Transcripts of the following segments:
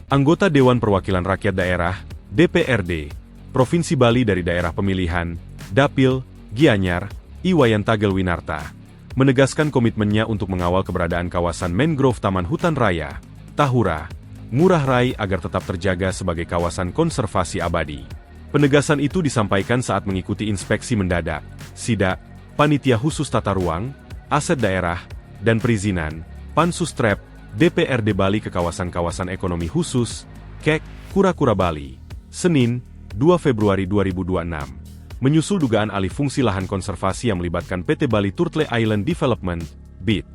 Anggota Dewan Perwakilan Rakyat Daerah, DPRD, Provinsi Bali dari daerah pemilihan, Dapil, Gianyar, Iwayan Tagel Winarta, menegaskan komitmennya untuk mengawal keberadaan kawasan mangrove Taman Hutan Raya, Tahura, Ngurah Rai agar tetap terjaga sebagai kawasan konservasi abadi. Penegasan itu disampaikan saat mengikuti inspeksi mendadak, sidak, Panitia Khusus Tata Ruang, Aset Daerah, dan Perizinan, Pansus-Trep, DPRD Bali ke kawasan-kawasan ekonomi khusus, KEK, Kura-Kura Bali, Senin, 2 Februari 2026. Menyusul dugaan alih fungsi lahan konservasi yang melibatkan PT Bali Turtle Island Development, BIT.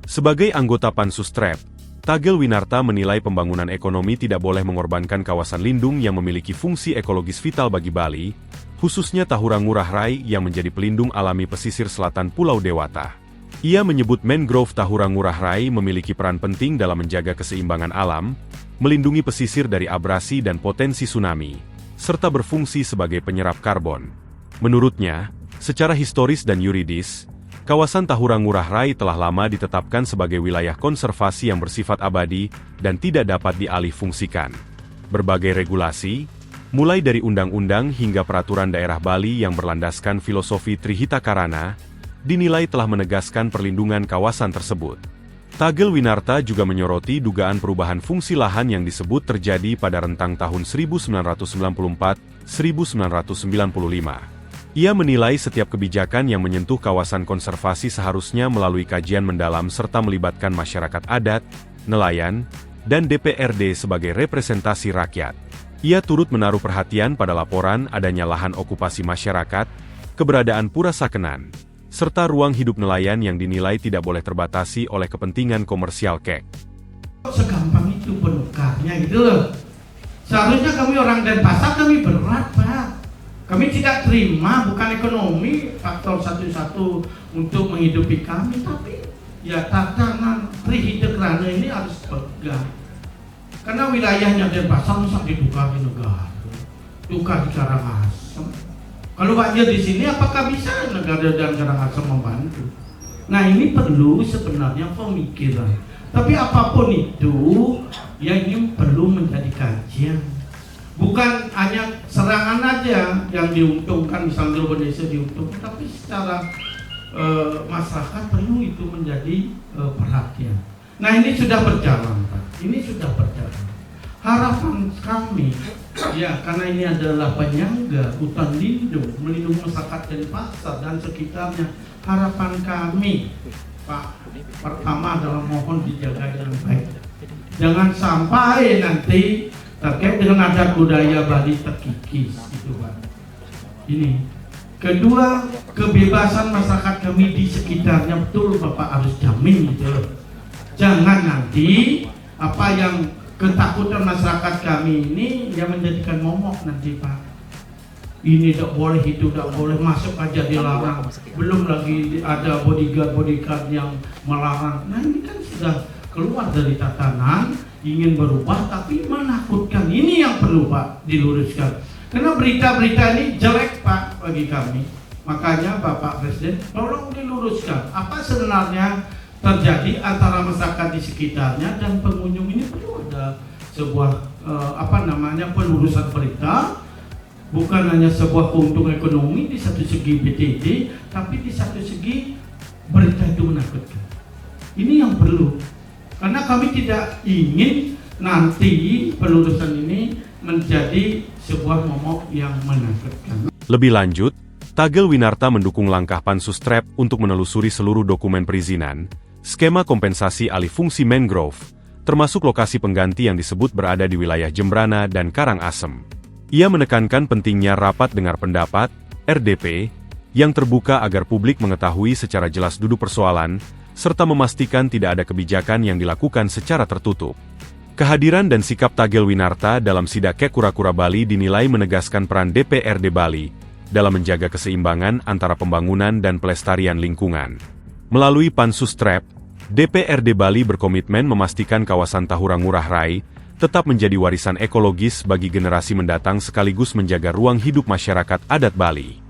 Sebagai anggota Pansus-Trep, Tagel Winarta menilai pembangunan ekonomi tidak boleh mengorbankan kawasan lindung yang memiliki fungsi ekologis vital bagi Bali, khususnya Tahura Ngurah Rai yang menjadi pelindung alami pesisir selatan Pulau Dewata. Ia menyebut mangrove Tahura Ngurah Rai memiliki peran penting dalam menjaga keseimbangan alam, melindungi pesisir dari abrasi dan potensi tsunami, serta berfungsi sebagai penyerap karbon. Menurutnya, secara historis dan yuridis, kawasan Tahura Ngurah Rai telah lama ditetapkan sebagai wilayah konservasi yang bersifat abadi dan tidak dapat dialih-fungsikan. Berbagai regulasi, mulai dari undang-undang hingga peraturan daerah Bali yang berlandaskan filosofi Trihita Karana, dinilai telah menegaskan perlindungan kawasan tersebut. Tagel Winarta juga menyoroti dugaan perubahan fungsi lahan yang disebut terjadi pada rentang tahun 1994-1995. Ia menilai setiap kebijakan yang menyentuh kawasan konservasi seharusnya melalui kajian mendalam serta melibatkan masyarakat adat, nelayan, dan DPRD sebagai representasi rakyat. Ia turut menaruh perhatian pada laporan adanya lahan okupasi masyarakat, keberadaan Pura Sakenan, serta ruang hidup nelayan yang dinilai tidak boleh terbatasi oleh kepentingan komersial KEK. Segampang itu penukarnya gitu loh. Seharusnya kami orang Denpasar kami berat, Pak. Kami tidak terima, bukan ekonomi faktor satu-satu untuk menghidupi kami, tapi ya tatanan Trihita Karana ini harus pegang. Karena wilayahnya Denpasar masa ditukar di negara, tukar di Karangasem. Kalau banjir di sini, apakah bisa negara dan Karangasem membantu? Nah, ini perlu sebenarnya pemikiran. Tapi apapun itu, ya ini perlu menjadi kajian. Bukan hanya serangan aja yang diuntungkan, misalnya Indonesia diuntungkan, tapi secara masyarakat perlu itu menjadi perhatian. Nah, ini sudah berjalan, Pak. Ini sudah berjalan. Harapan kami, ya karena ini adalah penyangga hutan lindung, melindungi masyarakat Denpasar dan sekitarnya. Harapan kami, Pak, pertama adalah mohon dijaga dengan baik. Jangan sampai nanti terkait dengan adat budaya Bali terkikis, itu Pak. Ini. Kedua, kebebasan masyarakat kami di sekitarnya betul Bapak harus jamin gitu. Jangan nanti apa yang ketakutan masyarakat kami ini yang menjadikan momok nanti Pak. Ini tidak boleh, itu tidak boleh, masuk aja dilarang. Belum lagi ada bodyguard yang melarang. Nah ini kan sudah keluar dari tatanan, ingin berubah tapi menakutkan. Ini yang perlu Pak diluruskan. Karena berita-berita ini jelek Pak bagi kami. Makanya Bapak Presiden tolong diluruskan. Apa sebenarnya terjadi antara masyarakat di sekitarnya dan pengunjung ini. Perlu ada sebuah pelurusan berita, bukan hanya sebuah keuntungan ekonomi di satu segi BTD, tapi di satu segi berita itu menakutkan. Ini yang perlu, karena kami tidak ingin nanti pelurusan ini menjadi sebuah momok yang menakutkan. Lebih lanjut, Tagel Winarta mendukung langkah Pansus-Trep untuk menelusuri seluruh dokumen perizinan, skema kompensasi alih fungsi mangrove, termasuk lokasi pengganti yang disebut berada di wilayah Jembrana dan Karangasem. Ia menekankan pentingnya rapat dengar pendapat, RDP, yang terbuka agar publik mengetahui secara jelas duduk persoalan, serta memastikan tidak ada kebijakan yang dilakukan secara tertutup. Kehadiran dan sikap Tagel Winarta dalam sidak KEK Kura-Kura Bali dinilai menegaskan peran DPRD Bali dalam menjaga keseimbangan antara pembangunan dan pelestarian lingkungan. Melalui Pansus-Trep, DPRD Bali berkomitmen memastikan kawasan Tahura Ngurah Rai tetap menjadi warisan ekologis bagi generasi mendatang sekaligus menjaga ruang hidup masyarakat adat Bali.